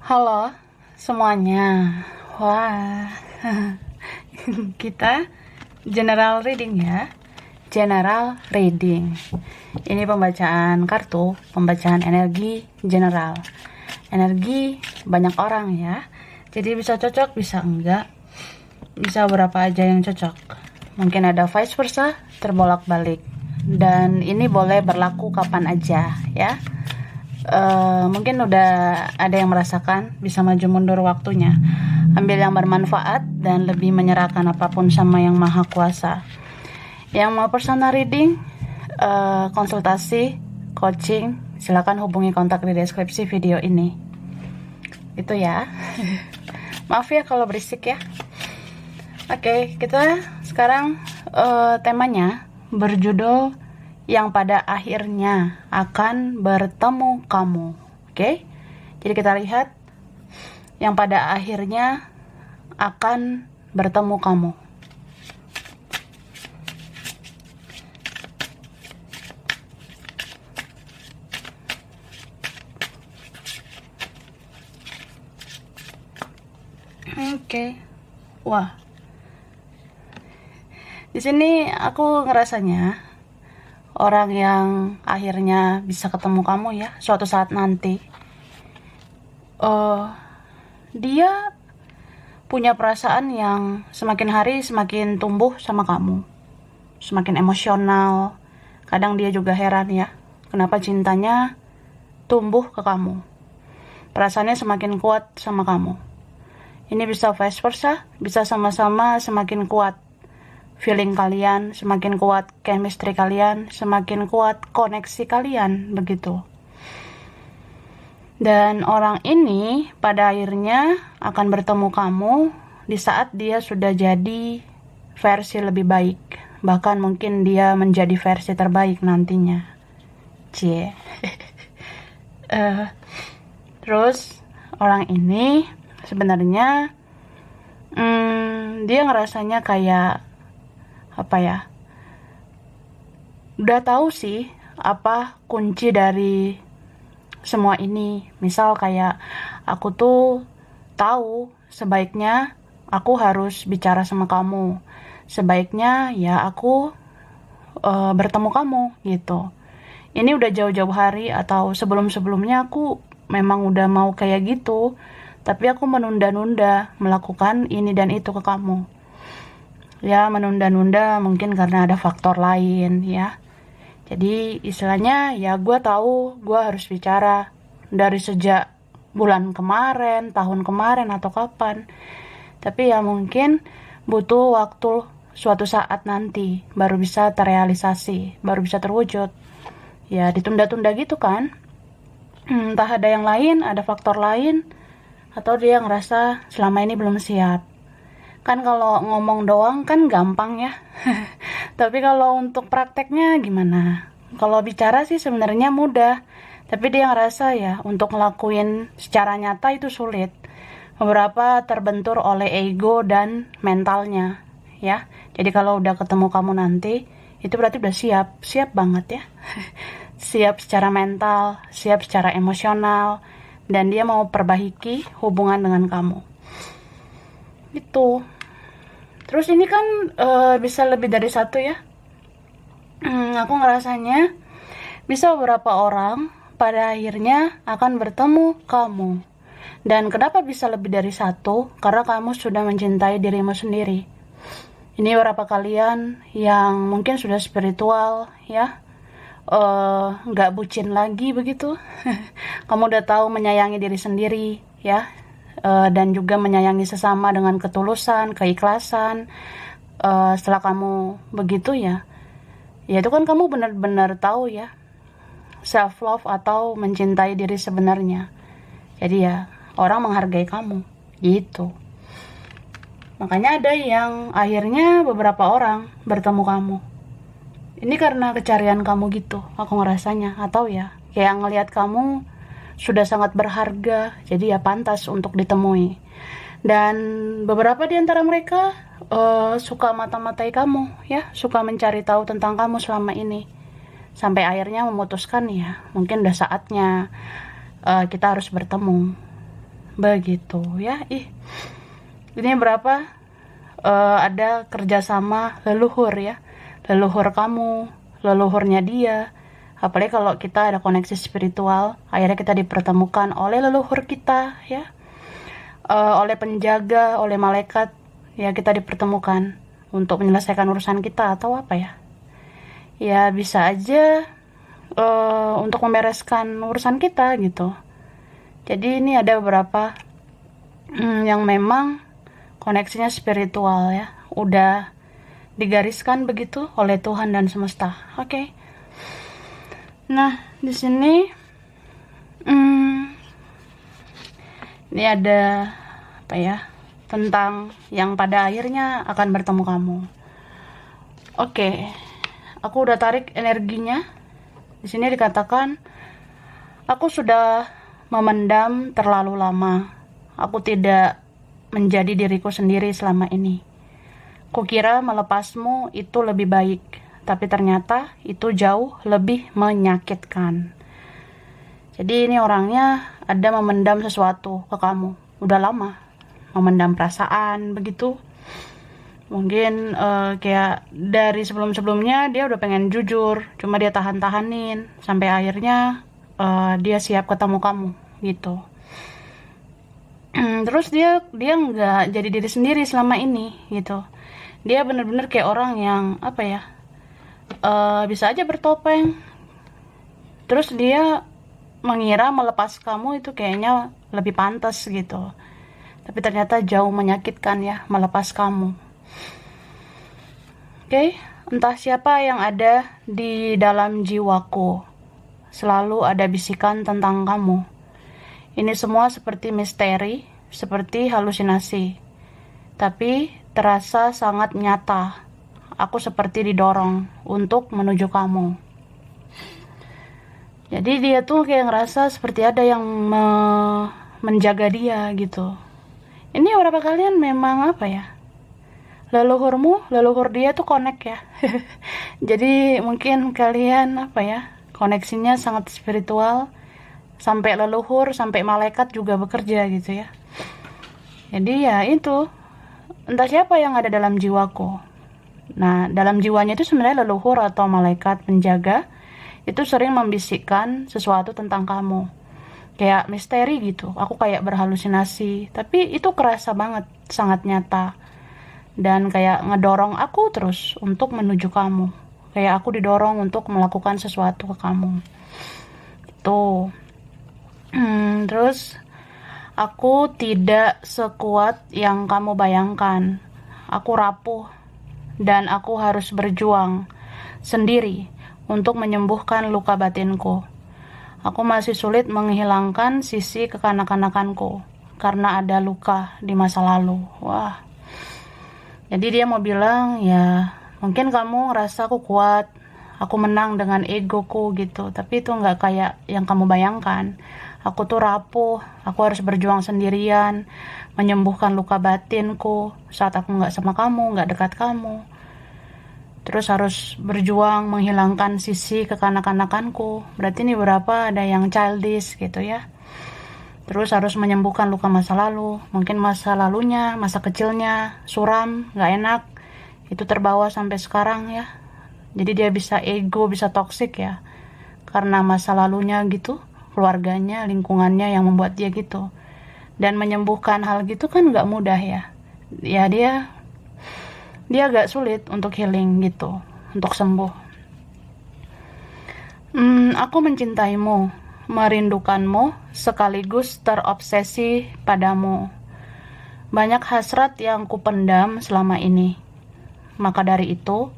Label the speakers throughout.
Speaker 1: Halo semuanya. Wah, kita general reading ya. General reading. Ini pembacaan kartu, pembacaan energi general. Energi banyak orang ya. Jadi bisa cocok, bisa enggak. Bisa berapa aja yang cocok. Mungkin ada vice versa, terbolak-balik. Dan ini boleh berlaku kapan aja ya. Mungkin udah ada yang merasakan bisa maju mundur waktunya, ambil yang bermanfaat dan lebih menyerahkan apapun sama yang maha kuasa. Yang mau personal reading, konsultasi, coaching, silakan hubungi kontak di deskripsi video ini. Itu ya. Maaf ya kalau berisik ya. Oke, kita sekarang temanya berjudul yang pada akhirnya akan bertemu kamu. Oke? Jadi kita lihat yang pada akhirnya akan bertemu kamu. Oke. Wah. Di sini aku ngerasanya orang yang akhirnya bisa ketemu kamu ya suatu saat nanti, dia punya perasaan yang semakin hari semakin tumbuh sama kamu, semakin emosional. Kadang dia juga heran ya, kenapa cintanya tumbuh ke kamu, perasaannya semakin kuat sama kamu. Ini bisa vice versa, bisa sama-sama semakin kuat feeling kalian, semakin kuat chemistry kalian, semakin kuat koneksi kalian, begitu. Dan orang ini pada akhirnya akan bertemu kamu di saat dia sudah jadi versi lebih baik. Bahkan mungkin dia menjadi versi terbaik nantinya. Cie. Terus orang ini sebenarnya dia ngerasanya kayak apa ya, udah tahu sih apa kunci dari semua ini. Misal kayak aku tuh tahu sebaiknya aku harus bicara sama kamu, sebaiknya ya aku bertemu kamu gitu. Ini udah jauh-jauh hari atau sebelum-sebelumnya aku memang udah mau kayak gitu, tapi aku menunda-nunda melakukan ini dan itu ke kamu. Ya, menunda-nunda mungkin karena ada faktor lain ya. Jadi istilahnya ya gue tahu gue harus bicara dari sejak bulan kemarin, tahun kemarin atau kapan. Tapi ya mungkin butuh waktu suatu saat nanti baru bisa terrealisasi, baru bisa terwujud. Ya ditunda-tunda gitu kan. Entah ada yang lain, ada faktor lain, atau dia ngerasa selama ini belum siap. Kan kalau ngomong doang kan gampang ya. Tapi kalau untuk prakteknya gimana? Kalau bicara sih sebenarnya mudah, tapi dia ngerasa ya untuk ngelakuin secara nyata itu sulit. Beberapa terbentur oleh ego dan mentalnya ya. Jadi kalau udah ketemu kamu nanti, itu berarti udah siap banget ya. Siap secara mental, siap secara emosional, dan dia mau perbaiki hubungan dengan kamu. Itu. Terus ini kan bisa lebih dari satu ya. Aku ngerasanya bisa beberapa orang pada akhirnya akan bertemu kamu. Dan kenapa bisa lebih dari satu? Karena kamu sudah mencintai dirimu sendiri. Ini beberapa kalian yang mungkin sudah spiritual ya, nggak bucin lagi begitu. Kamu udah tahu menyayangi diri sendiri ya. Dan juga menyayangi sesama dengan ketulusan, keikhlasan. Setelah kamu begitu ya itu kan kamu benar-benar tahu ya self love atau mencintai diri sebenarnya. Jadi ya orang menghargai kamu gitu. Makanya ada yang akhirnya beberapa orang bertemu kamu. Ini karena kecarian kamu gitu, aku ngerasanya. Atau ya kayak ngelihat kamu sudah sangat berharga, jadi ya pantas untuk ditemui. Dan beberapa di antara mereka suka mata-matai kamu ya, suka mencari tahu tentang kamu selama ini. Sampai akhirnya memutuskan ya, mungkin udah saatnya kita harus bertemu. begitu ya. Ini berapa ada kerjasama leluhur ya, leluhur kamu, leluhurnya dia. Apalagi kalau kita ada koneksi spiritual, akhirnya kita dipertemukan oleh leluhur kita ya, oleh penjaga, oleh malaikat ya, kita dipertemukan untuk menyelesaikan urusan kita atau apa ya. Ya bisa aja untuk membereskan urusan kita gitu. Jadi ini ada beberapa yang memang koneksinya spiritual ya, udah digariskan begitu oleh Tuhan dan semesta. Oke. Nah, di sini ini ada apa ya? Tentang yang pada akhirnya akan bertemu kamu. Oke. Aku udah tarik energinya. Di sini dikatakan, aku sudah memendam terlalu lama. Aku tidak menjadi diriku sendiri selama ini. Kukira melepasmu itu lebih baik, tapi ternyata itu jauh lebih menyakitkan. Jadi ini orangnya ada memendam sesuatu ke kamu, udah lama. Memendam perasaan, begitu. Mungkin kayak dari sebelum-sebelumnya dia udah pengen jujur, cuma dia tahan-tahanin, sampai akhirnya dia siap ketemu kamu, gitu. Terus dia nggak jadi diri sendiri selama ini, gitu. Dia bener-bener kayak orang yang apa ya, bisa aja bertopeng. Terus dia mengira melepas kamu itu kayaknya lebih pantas gitu. Tapi ternyata jauh menyakitkan ya melepas kamu. Oke, entah siapa yang ada di dalam jiwaku. Selalu ada bisikan tentang kamu. Ini semua seperti misteri, seperti halusinasi. Tapi terasa sangat nyata. Aku seperti didorong untuk menuju kamu. Jadi dia tuh kayak ngerasa seperti ada yang menjaga dia gitu. Ini beberapa kalian memang apa ya? Leluhur dia tuh connect ya. Jadi mungkin kalian apa ya? Koneksinya sangat spiritual. Sampai leluhur, sampai malaikat juga bekerja gitu ya. Jadi ya itu. Entah siapa yang ada dalam jiwaku. Nah, dalam jiwanya itu sebenarnya leluhur atau malaikat penjaga itu sering membisikkan sesuatu tentang kamu. Kayak misteri gitu. Aku kayak berhalusinasi. Tapi itu kerasa banget. Sangat nyata. Dan kayak ngedorong aku terus untuk menuju kamu. Kayak aku didorong untuk melakukan sesuatu ke kamu. Itu. Terus aku tidak sekuat yang kamu bayangkan. Aku rapuh. Dan aku harus berjuang sendiri untuk menyembuhkan luka batinku. Aku masih sulit menghilangkan sisi kekanak-kanakanku karena ada luka di masa lalu. Wah. Jadi dia mau bilang, ya mungkin kamu ngerasa aku kuat, aku menang dengan egoku gitu. Tapi itu nggak kayak yang kamu bayangkan. Aku tuh rapuh, aku harus berjuang sendirian, menyembuhkan luka batinku saat aku nggak sama kamu, nggak dekat kamu. Terus harus berjuang menghilangkan sisi kekanak-kanakanku. Berarti ini berapa ada yang childish gitu ya. Terus harus menyembuhkan luka masa lalu. Mungkin masa lalunya, masa kecilnya suram, gak enak. Itu terbawa sampai sekarang ya. Jadi dia bisa ego, bisa toksik ya. Karena masa lalunya gitu, keluarganya, lingkungannya yang membuat dia gitu. Dan menyembuhkan hal gitu kan gak mudah ya. Ya dia agak sulit untuk healing gitu, untuk sembuh. Aku mencintaimu, merindukanmu, sekaligus terobsesi padamu. Banyak hasrat yang kupendam selama ini. Maka dari itu,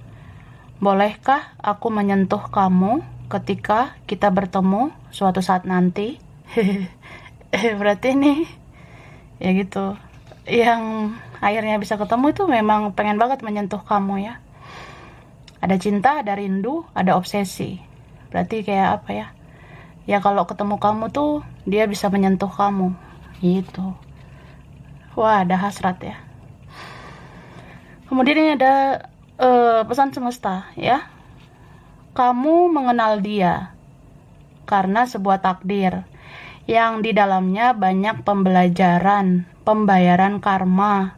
Speaker 1: bolehkah aku menyentuh kamu ketika kita bertemu suatu saat nanti? Berarti nih, ya gitu. Yang akhirnya bisa ketemu itu memang pengen banget menyentuh kamu ya. Ada cinta, ada rindu, ada obsesi. Berarti kayak apa ya? Ya kalau ketemu kamu tuh dia bisa menyentuh kamu gitu. Wah, ada hasrat ya. Kemudian ini ada pesan semesta ya. Kamu mengenal dia karena sebuah takdir yang di dalamnya banyak pembelajaran, pembayaran karma,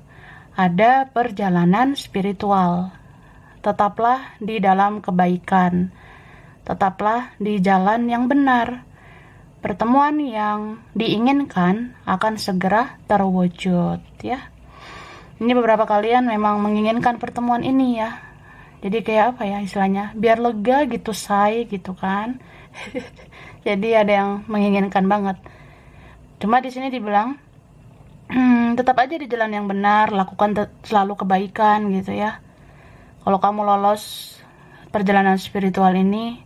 Speaker 1: ada perjalanan spiritual. Tetaplah di dalam kebaikan, tetaplah di jalan yang benar. Pertemuan yang diinginkan akan segera terwujud, ya. Ini beberapa kalian memang menginginkan pertemuan ini, ya. Jadi kayak apa ya istilahnya? Biar lega gitu, say gitu kan. Jadi ada yang menginginkan banget. Cuma di sini dibilang tetap aja di jalan yang benar, lakukan selalu kebaikan gitu ya. Kalau kamu lolos perjalanan spiritual ini,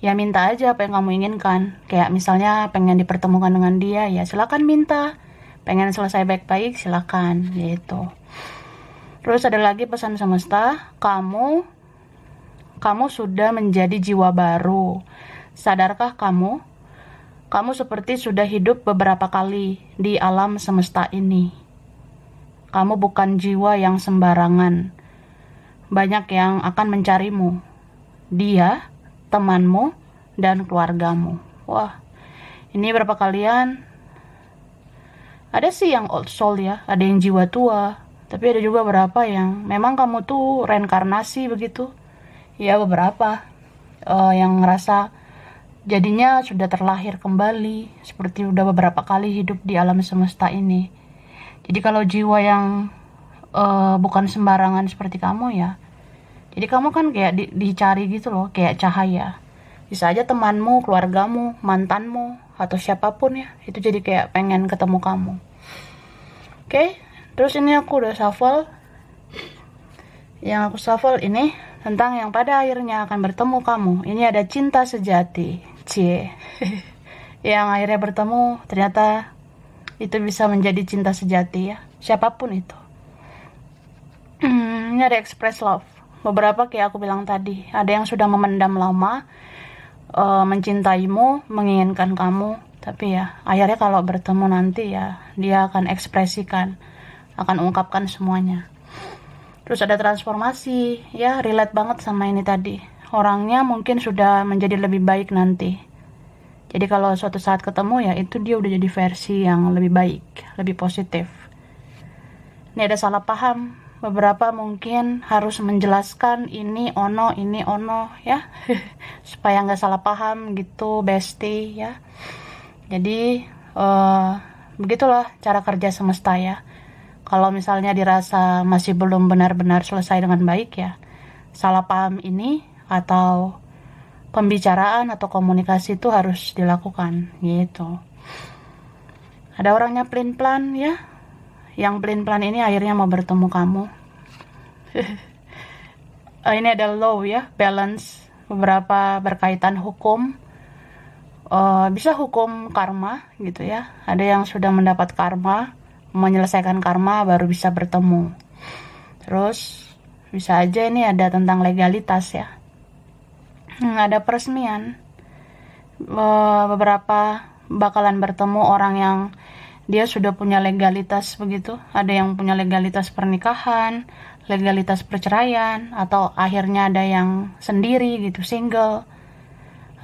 Speaker 1: ya minta aja apa yang kamu inginkan. Kayak misalnya pengen dipertemukan dengan dia, ya silakan minta. Pengen selesai baik-baik, silakan gitu. Terus ada lagi pesan semesta, kamu sudah menjadi jiwa baru. Sadarkah kamu? Kamu seperti sudah hidup beberapa kali di alam semesta ini. Kamu bukan jiwa yang sembarangan. Banyak yang akan mencarimu. Dia, temanmu, dan keluargamu. Wah, ini berapa kalian? Ada sih yang old soul ya, ada yang jiwa tua. Tapi ada juga beberapa yang memang kamu tuh reinkarnasi begitu. Ya beberapa yang ngerasa jadinya sudah terlahir kembali. Seperti udah beberapa kali hidup di alam semesta ini. Jadi kalau jiwa yang bukan sembarangan seperti kamu ya, jadi kamu kan kayak dicari gitu loh, kayak cahaya. Bisa aja temanmu, keluargamu, mantanmu, atau siapapun ya, itu jadi kayak pengen ketemu kamu. Oke, terus ini aku udah shuffle. Yang aku shuffle ini tentang yang pada akhirnya akan bertemu kamu. Ini ada cinta sejati, cie. Yang akhirnya bertemu, ternyata itu bisa menjadi cinta sejati ya, siapapun itu. Ini ada express love. Beberapa kayak aku bilang tadi, ada yang sudah memendam lama, mencintaimu, menginginkan kamu, tapi ya akhirnya kalau bertemu nanti ya dia akan ekspresikan, akan ungkapkan semuanya. Terus ada transformasi, ya relate banget sama ini tadi. Orangnya mungkin sudah menjadi lebih baik nanti. Jadi kalau suatu saat ketemu ya itu dia udah jadi versi yang lebih baik, lebih positif. Ini ada salah paham. Beberapa mungkin harus menjelaskan ini ono ya. Supaya nggak salah paham gitu, bestie ya. Jadi begitulah cara kerja semesta ya. Kalau misalnya dirasa masih belum benar-benar selesai dengan baik ya, salah paham ini atau pembicaraan atau komunikasi itu harus dilakukan gitu. Ada orangnya pelin-pelan ya, yang pelin-pelan ini akhirnya mau bertemu kamu. Ini ada law ya, balance, beberapa berkaitan hukum. Bisa hukum karma gitu ya. Ada yang sudah mendapat karma, menyelesaikan karma baru bisa bertemu. Terus bisa aja ini ada tentang legalitas ya. Ada peresmian. Beberapa bakalan bertemu orang yang dia sudah punya legalitas begitu. Ada yang punya legalitas pernikahan, legalitas perceraian, atau akhirnya ada yang sendiri gitu, single.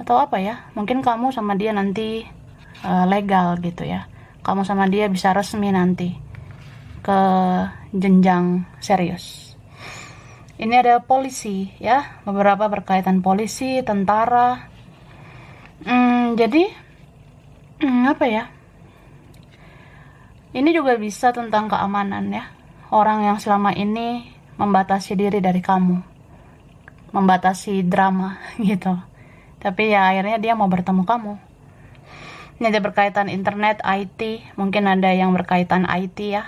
Speaker 1: Atau apa ya, mungkin kamu sama dia nanti legal gitu ya. Kamu sama dia bisa resmi nanti ke jenjang serius. Ini ada polisi ya, beberapa berkaitan polisi, tentara. Jadi apa ya? Ini juga bisa tentang keamanan ya. Orang yang selama ini membatasi diri dari kamu, membatasi drama gitu. Tapi ya akhirnya dia mau bertemu kamu. Ini ada berkaitan internet, IT. Mungkin ada yang berkaitan IT ya.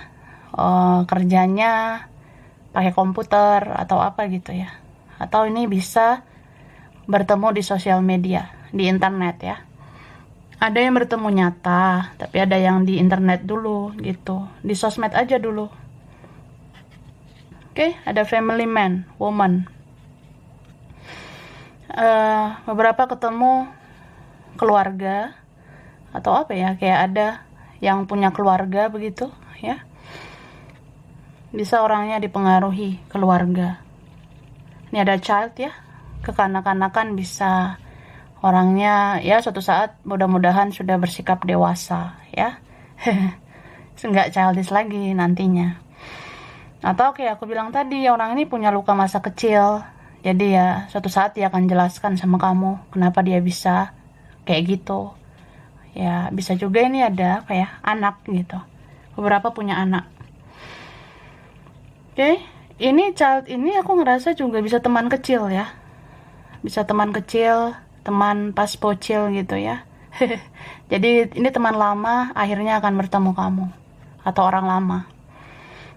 Speaker 1: Kerjanya pakai komputer atau apa gitu ya. Atau ini bisa bertemu di sosial media, di internet ya. Ada yang bertemu nyata, tapi ada yang di internet dulu gitu. Di sosmed aja dulu. Oke, ada family man, woman. Beberapa ketemu keluarga atau apa ya, kayak ada yang punya keluarga begitu ya. Bisa orangnya dipengaruhi keluarga. Ini ada child ya, kekanak-kanakan bisa orangnya ya suatu saat mudah-mudahan sudah bersikap dewasa ya. Nggak childish lagi nantinya. Atau kayak aku bilang tadi, orang ini punya luka masa kecil, jadi ya suatu saat dia akan jelaskan sama kamu kenapa dia bisa kayak gitu. Ya bisa juga ini ada apa ya, anak gitu, beberapa punya anak. Oke, ini child ini aku ngerasa juga bisa teman kecil ya, bisa teman kecil, teman pas bocil gitu ya. Jadi ini teman lama akhirnya akan bertemu kamu, atau orang lama.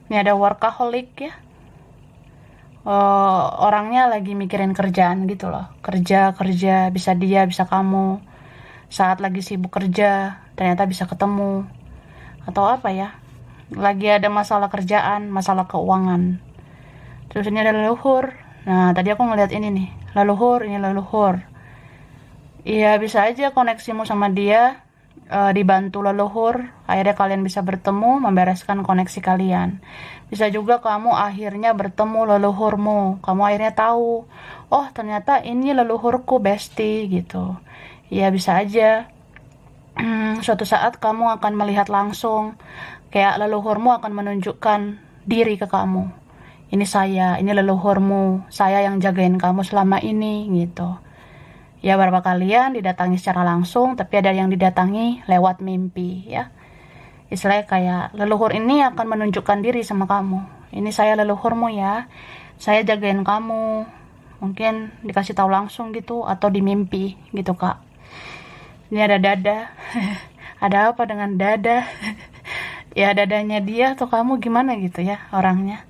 Speaker 1: Ini ada workaholic ya, orangnya lagi mikirin kerjaan gitu loh, kerja bisa dia bisa kamu, saat lagi sibuk kerja ternyata bisa ketemu, atau apa ya, lagi ada masalah kerjaan, masalah keuangan. Terus ini ada leluhur. Nah tadi aku ngeliat ini nih, leluhur, ini leluhur. Iya bisa aja koneksimu sama dia dibantu leluhur, akhirnya kalian bisa bertemu, membereskan koneksi kalian. Bisa juga kamu akhirnya bertemu leluhurmu, kamu akhirnya tahu, oh ternyata ini leluhurku bestie gitu. Ya bisa aja suatu saat kamu akan melihat langsung, kayak leluhurmu akan menunjukkan diri ke kamu. Ini saya, ini leluhurmu, saya yang jagain kamu selama ini gitu. Ya beberapa kalian didatangi secara langsung, tapi ada yang didatangi lewat mimpi ya. Istilahnya kayak leluhur ini akan menunjukkan diri sama kamu. Ini saya leluhurmu ya, saya jagain kamu. Mungkin dikasih tahu langsung gitu, atau di mimpi gitu kak. Ini ada dada. Ada apa dengan dada? Ya dadanya dia atau kamu gimana gitu ya orangnya.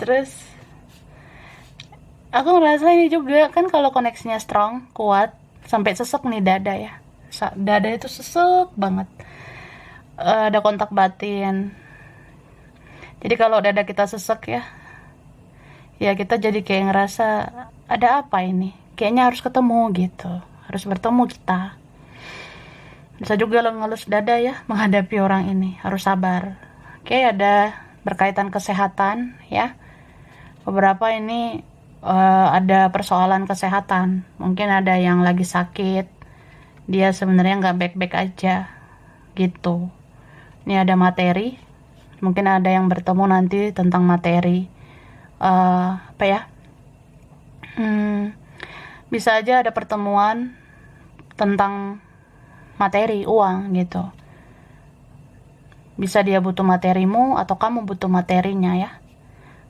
Speaker 1: Terus aku ngerasa ini juga kan, kalau koneksinya strong, kuat, sampai sesek nih dada ya. Dada itu sesek banget. Ada kontak batin. Jadi kalau dada kita sesek ya, ya kita jadi kayak ngerasa ada apa ini? Kayaknya harus ketemu gitu. Harus bertemu kita. Bisa juga lo ngelus dada ya menghadapi orang ini. Harus sabar. Oke, ada berkaitan kesehatan ya. Beberapa ini ada persoalan kesehatan, mungkin ada yang lagi sakit, dia sebenarnya nggak baik-baik aja gitu. Ini ada materi, mungkin ada yang bertemu nanti tentang materi, apa ya, bisa aja ada pertemuan tentang materi uang gitu. Bisa dia butuh materimu atau kamu butuh materinya ya.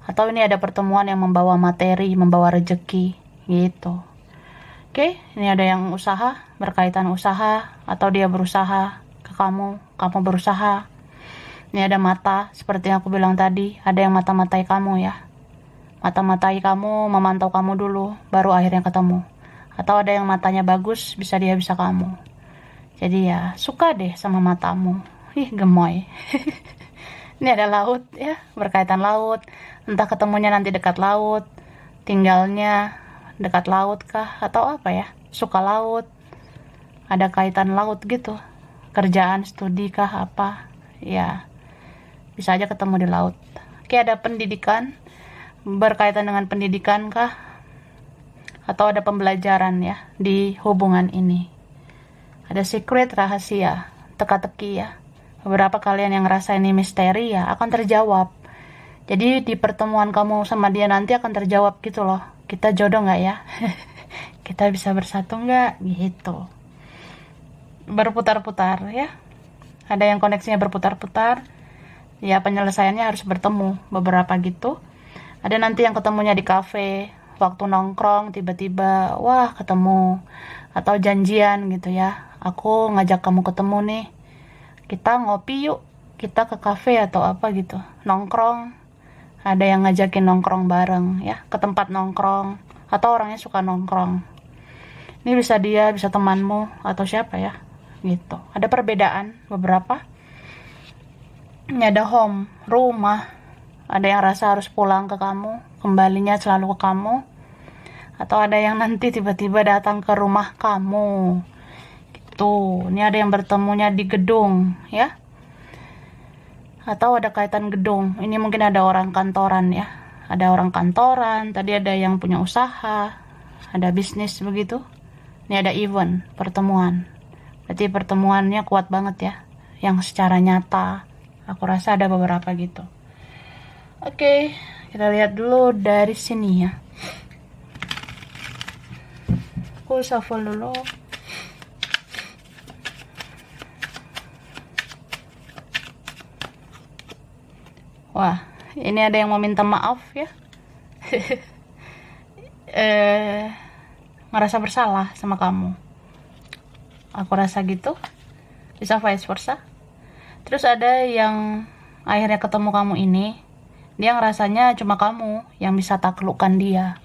Speaker 1: Atau ini ada pertemuan yang membawa materi, membawa rejeki, gitu. Oke, ini ada yang usaha, berkaitan usaha, atau dia berusaha ke kamu berusaha. Ini ada mata, seperti yang aku bilang tadi, ada yang mata-matai kamu ya. Mata-matai kamu, memantau kamu dulu, baru akhirnya ketemu. Atau ada yang matanya bagus, bisa dia bisa kamu. Jadi ya, suka deh sama matamu. Ih, gemoy. Ini ada laut ya, berkaitan laut. Entah ketemunya nanti dekat laut, tinggalnya dekat laut kah, atau apa ya, suka laut, ada kaitan laut gitu, kerjaan, studi kah, apa ya, bisa aja ketemu di laut. Oke, ada pendidikan, berkaitan dengan pendidikan kah, atau ada pembelajaran ya di hubungan ini. Ada secret, rahasia, teka-teki ya. Beberapa kalian yang ngerasa ini misteri ya akan terjawab. Jadi di pertemuan kamu sama dia nanti akan terjawab gitu loh. Kita jodoh gak ya? Kita bisa bersatu gak? Gitu. Berputar-putar ya. Ada yang koneksinya berputar-putar. Ya penyelesaiannya harus bertemu. Beberapa gitu. Ada nanti yang ketemunya di kafe. Waktu nongkrong tiba-tiba wah ketemu. Atau janjian gitu ya. Aku ngajak kamu ketemu nih. Kita ngopi yuk, kita ke kafe atau apa gitu, nongkrong. Ada yang ngajakin nongkrong bareng ya, ke tempat nongkrong, atau orangnya suka nongkrong. Ini bisa dia, bisa temanmu, atau siapa ya gitu. Ada perbedaan beberapa. Ini ada home, rumah. Ada yang rasa harus pulang ke kamu, kembalinya selalu ke kamu. Atau ada yang nanti tiba-tiba datang ke rumah kamu. Tuh, ini ada yang bertemunya di gedung ya. Atau ada kaitan gedung. Ini mungkin ada orang kantoran ya. Ada orang kantoran, tadi ada yang punya usaha, ada bisnis begitu. Ini ada event, pertemuan. Berarti pertemuannya kuat banget ya, yang secara nyata. Aku rasa ada beberapa gitu. Oke, kita lihat dulu dari sini ya. Aku shuffle dulu. Wah, ini ada yang mau minta maaf ya. Ngerasa bersalah sama kamu. Aku rasa gitu. Bisa vice versa. Terus ada yang akhirnya ketemu kamu ini, dia ngerasanya cuma kamu yang bisa taklukkan dia.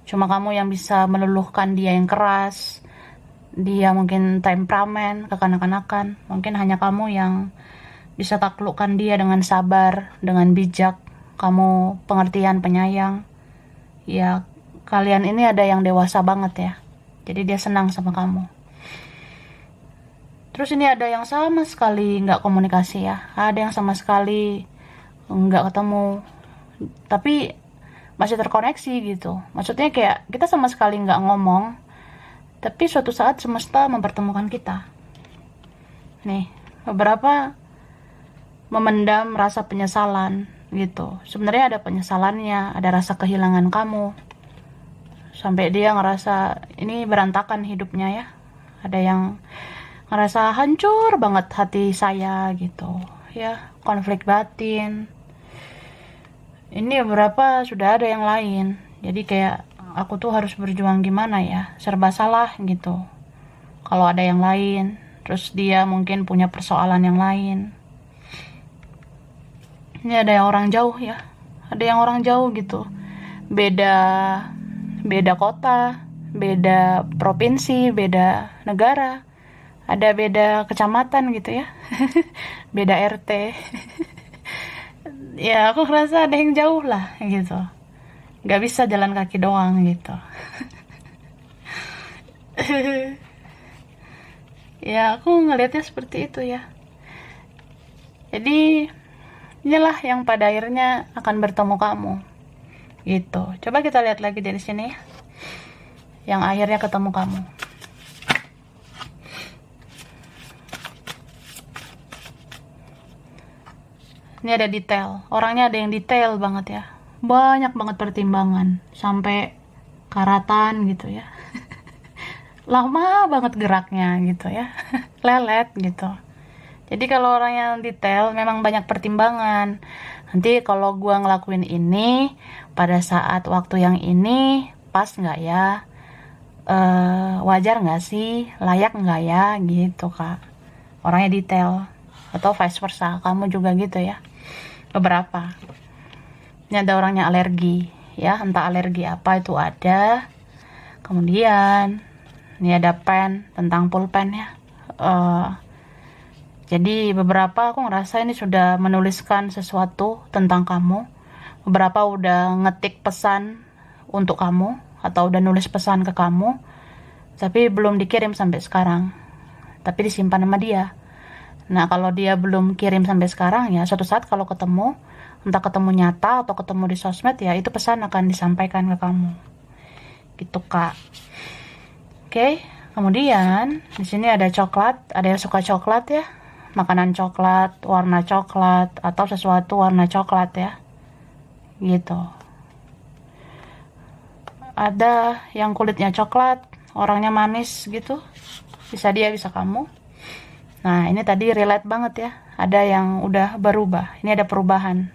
Speaker 1: Cuma kamu yang bisa meluluhkan dia yang keras. Dia mungkin temperamen, kekanak-kanakan. Mungkin hanya kamu yang bisa taklukkan dia dengan sabar, dengan bijak. Kamu pengertian, penyayang. Ya, kalian ini ada yang dewasa banget ya. Jadi dia senang sama kamu. Terus ini ada yang sama sekali nggak komunikasi ya. Ada yang sama sekali nggak ketemu. Tapi masih terkoneksi gitu. Maksudnya kayak kita sama sekali nggak ngomong. Tapi suatu saat semesta mempertemukan kita. Nih, beberapa memendam rasa penyesalan gitu. Sebenarnya ada penyesalannya, ada rasa kehilangan kamu. Sampai dia ngerasa ini berantakan hidupnya ya. Ada yang ngerasa hancur banget hati saya gitu. Ya, konflik batin. Ini beberapa sudah ada yang lain. Jadi kayak aku tuh harus berjuang gimana ya? Serba salah gitu. Kalau ada yang lain, terus dia mungkin punya persoalan yang lain. Ini ada yang orang jauh ya. Ada yang orang jauh gitu. Beda kota, beda provinsi, beda negara. Ada beda kecamatan gitu ya. Beda RT. Ya aku ngerasa ada yang jauh lah gitu. Gak bisa jalan kaki doang gitu. Ya aku ngelihatnya seperti itu ya. Jadi inilah yang pada akhirnya akan bertemu kamu gitu. Coba kita lihat lagi dari sini ya, yang akhirnya ketemu kamu. Ini ada detail, orangnya ada yang detail banget ya, banyak banget pertimbangan sampai karatan gitu ya. Lama banget geraknya gitu ya. Lelet gitu. Jadi kalau orang yang detail memang banyak pertimbangan. Nanti kalau gua ngelakuin ini pada saat waktu yang ini pas nggak ya? Wajar nggak sih? Layak nggak ya? Gitu kak. Orangnya detail. Atau vice versa. Kamu juga gitu ya. Beberapa. Ini ada orangnya alergi. Ya, entah alergi apa itu ada. Kemudian ini ada pen, tentang pulpen ya. Jadi beberapa aku ngerasa ini sudah menuliskan sesuatu tentang kamu. Beberapa udah ngetik pesan untuk kamu atau udah nulis pesan ke kamu, tapi belum dikirim sampai sekarang. Tapi disimpan sama dia. Nah kalau dia belum kirim sampai sekarang ya suatu saat kalau ketemu, entah ketemu nyata atau ketemu di sosmed ya itu pesan akan disampaikan ke kamu. Gitu kak. Oke, kemudian di sini ada coklat, ada yang suka coklat ya. Makanan coklat, warna coklat, atau sesuatu warna coklat ya. Gitu. Ada yang kulitnya coklat, orangnya manis gitu. Bisa dia, bisa kamu. Nah, ini tadi relate banget ya. Ada yang udah berubah. Ini ada perubahan.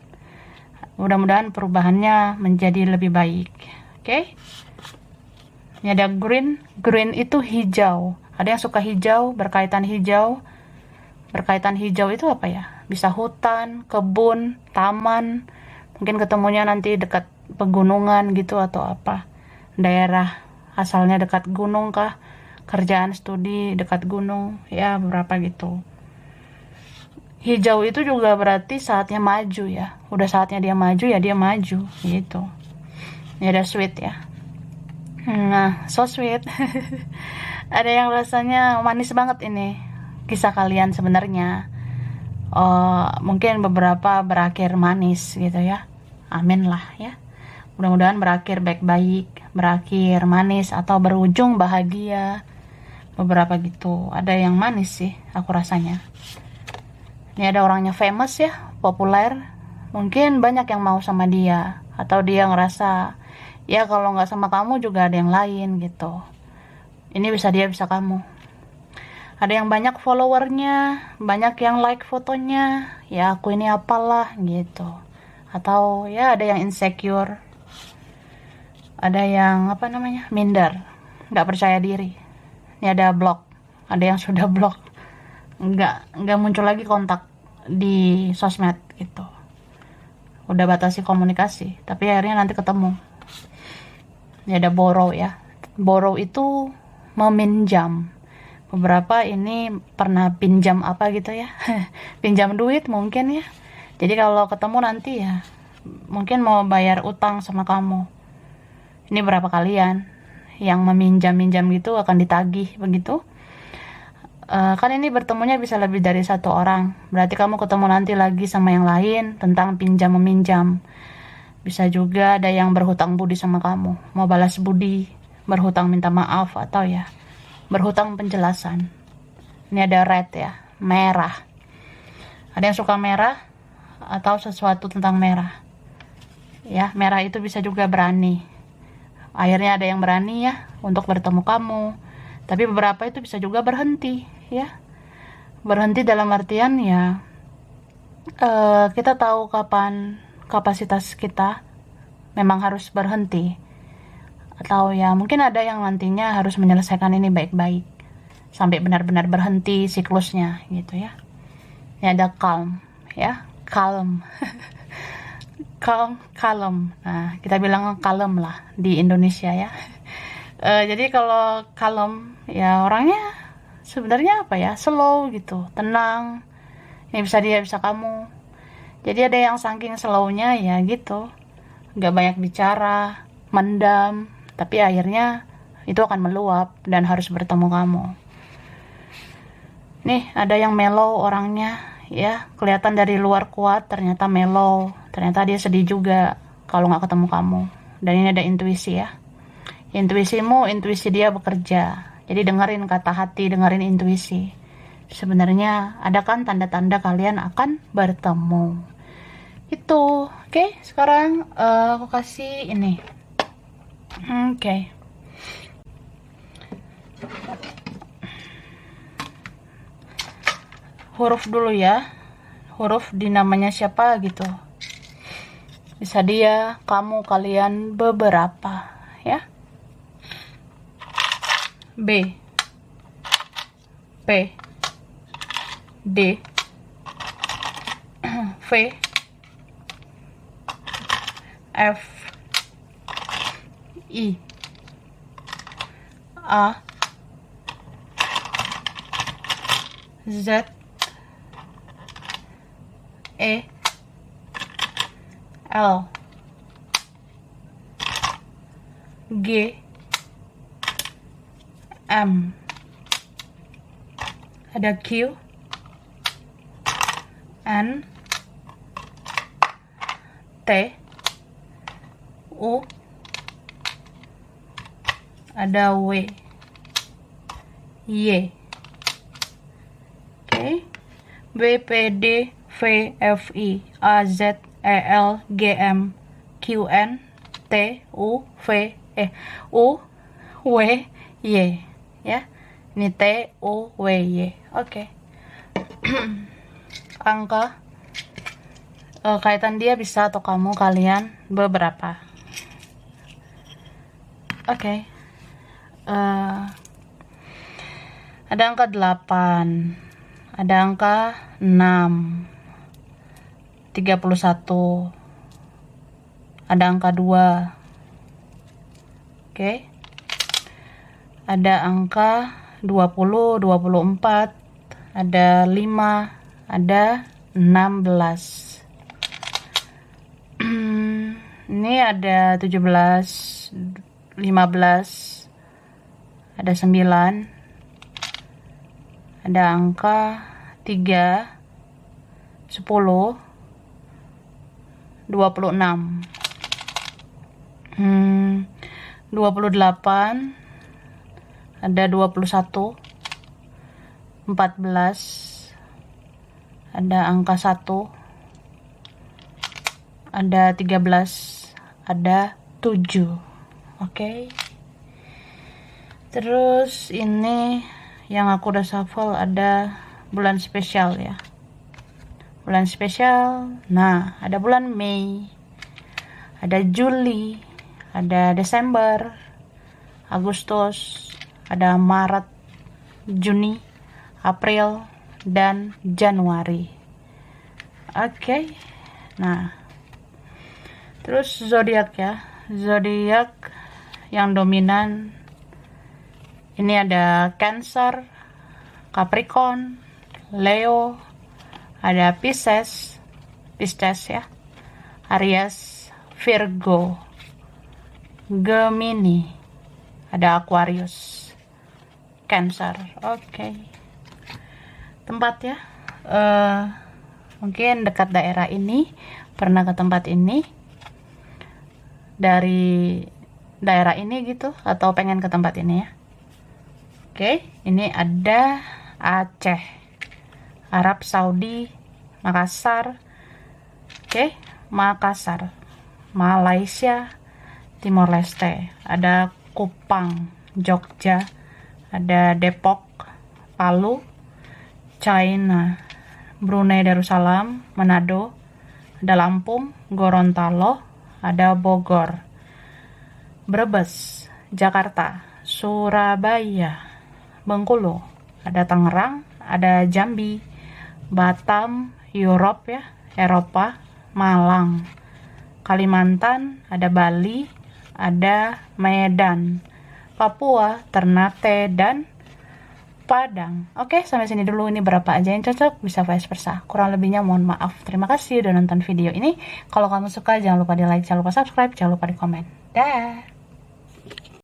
Speaker 1: Mudah-mudahan perubahannya menjadi lebih baik. Oke? Ini ada green. Green itu hijau. Ada yang suka hijau, berkaitan hijau. Berkaitan hijau itu apa ya? Bisa hutan, kebun, taman. Mungkin ketemunya nanti dekat pegunungan gitu atau apa. Daerah asalnya dekat gunung kah? Kerjaan studi dekat gunung. Ya, beberapa gitu. Hijau itu juga berarti saatnya maju ya. Udah saatnya dia maju ya dia maju gitu. Ini ada sweet ya. Nah, so sweet. Ada yang rasanya manis banget ini. Kisah kalian sebenarnya mungkin beberapa berakhir manis gitu ya. Amin lah ya. Mudah-mudahan berakhir baik-baik, berakhir manis atau berujung bahagia. beberapa gitu. Ada yang manis sih aku rasanya. Ini ada orangnya famous ya, populer, mungkin banyak yang mau sama dia, atau dia ngerasa ya kalau nggak sama kamu juga ada yang lain gitu. Ini bisa dia, bisa kamu. Ada yang banyak followernya, banyak yang like fotonya, ya aku ini apalah gitu. Atau ya ada yang insecure, ada yang apa namanya, minder, nggak percaya diri. Ini ada blok, ada yang sudah blok, nggak muncul lagi kontak di sosmed gitu. Udah batasi komunikasi, tapi akhirnya nanti ketemu. Ini ada borrow ya. Borrow itu meminjam. Beberapa ini pernah pinjam apa gitu ya. Pinjam duit mungkin ya. Jadi kalau ketemu nanti ya mungkin mau bayar utang sama kamu. Ini berapa kalian yang meminjam-minjam gitu akan ditagih begitu. Kan ini bertemunya bisa lebih dari satu orang. Berarti kamu ketemu nanti lagi sama yang lain tentang pinjam meminjam. Bisa juga ada yang berhutang budi sama kamu, mau balas budi, berhutang minta maaf, atau ya berhutang penjelasan. Ini ada red ya, merah. Ada yang suka merah atau sesuatu tentang merah. Ya, merah itu bisa juga berani. Akhirnya ada yang berani ya untuk bertemu kamu. Tapi beberapa itu bisa juga berhenti ya. Berhenti dalam artian ya kita tahu kapan kapasitas kita memang harus berhenti. Atau ya mungkin ada yang nantinya harus menyelesaikan ini baik-baik sampai benar-benar berhenti siklusnya gitu ya. Ini ada calm ya, calm. Calm. Nah, kita bilang kalem lah di Indonesia ya. Jadi kalau calm ya orangnya sebenarnya apa ya, slow gitu, tenang. Ini bisa dia, bisa kamu. Jadi ada yang saking slownya ya gitu, nggak banyak bicara, mendam, tapi akhirnya itu akan meluap dan harus bertemu kamu. Nih ada yang mellow orangnya ya, kelihatan dari luar kuat, ternyata mellow, ternyata dia sedih juga kalau nggak ketemu kamu. Dan ini ada intuisi ya, intuisimu, intuisi dia bekerja. Jadi dengerin kata hati, dengerin intuisi. Sebenarnya ada kan tanda-tanda kalian akan bertemu itu. Oke, sekarang aku kasih ini. Oke. Huruf dulu ya. Huruf di namanya siapa gitu. Bisa dia, kamu, kalian, beberapa ya. B, P, D, V, F, I, A, Z, E, L, G, M, ada Q, N, T, U, ada W, Y. Oke. B, P, D, V, F, I, A, Z, E, L, G, M, Q, N, T, U, V, U, W, Y ya. Ini T, U, W, Y. Oke. Angka kaitan dia bisa atau kamu, kalian, beberapa. Oke. Ada angka 8, ada angka 6, 31, ada angka 2. Oke. Ada angka 20, 24, ada 5, ada 16. Ini ada 17, 15, ada 9, ada angka 3, 10, 26, 28, ada 21, 14, ada angka 1, ada 13, ada 7. Oke. Terus ini yang aku udah shuffle ada bulan spesial ya. Bulan spesial. Nah, ada bulan Mei, ada Juli, ada Desember, Agustus, ada Maret, Juni, April, dan Januari. Oke. Nah, terus zodiak ya. Zodiak yang dominan ini ada Cancer, Capricorn, Leo, ada Pisces ya, Aries, Virgo, Gemini, ada Aquarius, Cancer. Oke. Tempat ya, mungkin dekat daerah ini, pernah ke tempat ini, dari daerah ini gitu, atau pengen ke tempat ini ya. Oke, ini ada Aceh, Arab Saudi, Makassar, Makassar, Malaysia, Timor Leste, ada Kupang, Jogja, ada Depok, Palu, China, Brunei Darussalam, Manado, ada Lampung, Gorontalo, ada Bogor, Brebes, Jakarta, Surabaya, Bengkulu, ada Tangerang, ada Jambi, Batam, Europe ya, Eropa, Malang, Kalimantan, ada Bali, ada Medan, Papua, Ternate, dan Padang. Oke, sampai sini dulu. Ini berapa aja yang cocok, bisa vice versa. Kurang lebihnya mohon maaf. Terima kasih udah nonton video ini. Kalau kamu suka, jangan lupa di like, jangan lupa subscribe, jangan lupa di komen. Dah.